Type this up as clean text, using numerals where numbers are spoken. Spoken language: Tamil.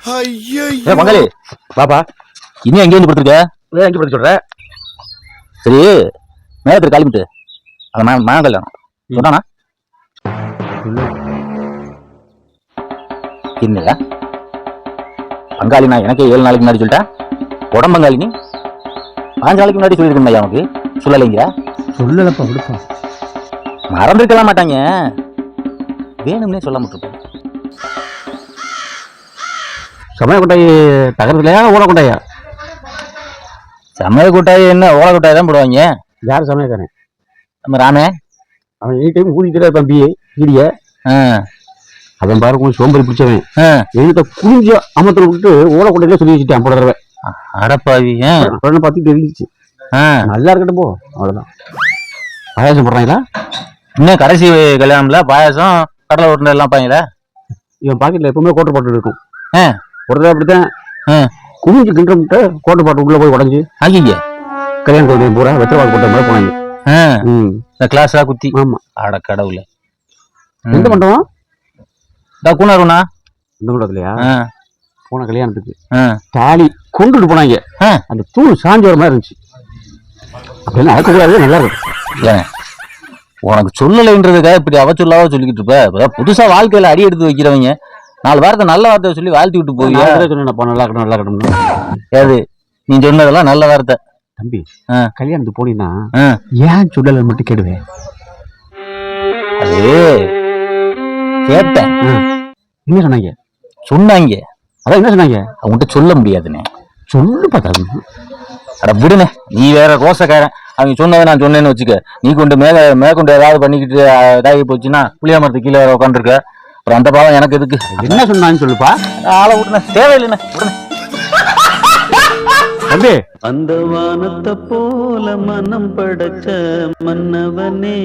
பங்காளி பாப்பா இன்னும் எங்கே வந்து படுத்துருக்க? எங்கே படுத்து சொல்ற? சரி நேரத்துக்கு கிளம்பிட்டு அந்த மகன் கல்யாணம் சொன்னானா? இல்லையா பங்காளி, நான் எனக்கே 7 நாளைக்கு முன்னாடி சொல்லிட்டேன். உடம்பங்காளி நீ 5 நாளைக்கு முன்னாடி சொல்லியிருக்கேன். அவனுக்கு சொல்லலைங்க. சொல்லலப்பா விடுப்பா. மறந்துருக்கலாம் மாட்டாங்க, வேணும்னே சொல்ல மாட்டிருப்பேன். சமய கொட்டாய் தகரத்துலையா ஓலை கொட்டாயா? சமய கொட்டாய் என்ன ஓலை கொட்டாய் தான் போடுவாங்க. யார் சமயக்காரன்? நம்ம ராமே. அவன் எனி டைம் ஊதிக்கிட்டே இருப்பான் பீடிய. அவன் பாரு கொஞ்சம் சோம்பரி பிடிச்சவன். என்கிட்ட குளிஞ்ச அமத்துல விட்டு ஓலை கொட்டையில சொல்லி வச்சுட்டேன் போட தடவை. அடப்பாவி பார்த்துட்டு இருந்துச்சு. நல்லா இருக்கட்டும் போ, அவ்வளவுதான். பாயாசம் போடுறாங்களா? இன்னும் கடைசி கல்யாணம்ல பாயாசம் கடலை உருண்டை எல்லாம் பாங்களா? இவன் பாக்கெட்ல எப்பவுமே கோட்டை போட்டு இருக்கும். ஒரு தடவை அப்படித்தான் குமிஞ்சு கிண்ட முட்டை கோட்டை பாட்டு உள்ள போய் உடஞ்சி ஆகிங்க கல்யாணத்துடைய பூரா வெத்தவாக்கு போட்ட மாதிரி போனாங்க. கிளாஸா குத்தி. ஆமா. அட கடவுள. எந்த மண்டபம்? கூனாருண்ணா இந்த மண்டபத்துலயா? போன கல்யாணத்துக்கு தாலி கொண்டுட்டு போனாங்க. அந்த தூள் சாஞ்ச ஒரு மாதிரி இருந்துச்சு. அப்படின்னா அடக்கக்கூடாது, நல்லா இருக்கும். உனக்கு சொல்லலைன்றதுக்காக இப்படி அவ சொல்லாவோ சொல்லிக்கிட்டு இருப்ப. புதுசா வாழ்க்கையில அடி எடுத்து வைக்கிறவங்க 4 வார்த்தை நல்ல வார்த்தை சொல்லி வாழ்த்தி விட்டு போவியா? சொன்னேன் நல்லா இருக்கணும் நல்லா இருக்கணும். ஏது நீ சொன்னதெல்லாம் நல்ல வார்த்தை. தம்பி கல்யாணத்துக்கு போனீங்கன்னா ஏன் சொல்லல மட்டும் கேடுவேன். அது கேட்டேன். என்ன சொன்னாங்க? சொன்னாங்க. அதான் என்ன சொன்னாங்க? அவங்ககிட்ட சொல்ல முடியாதுண்ணே. சொல்லு பார்த்தா. அட விடுனே, நீ வேற ரோசக்காரன். அவங்க சொன்னதை நான் சொன்னேன்னு வச்சுக்க, நீ கொண்டு மேற்கொண்டு ஏதாவது பண்ணிக்கிட்டு இதாகி போச்சுன்னா புளியா மரத்து கீழே உட்காந்துருக்க. அப்புறம் அந்த பாவம் எனக்கு எதுக்கு? என்ன சொன்னான்னு சொல்லுப்பா. ஆளை விட்டுன தேவையில்லைண்ணே. தம்பி அந்த வானத்தை போல மனம் படைச்ச மன்னவனே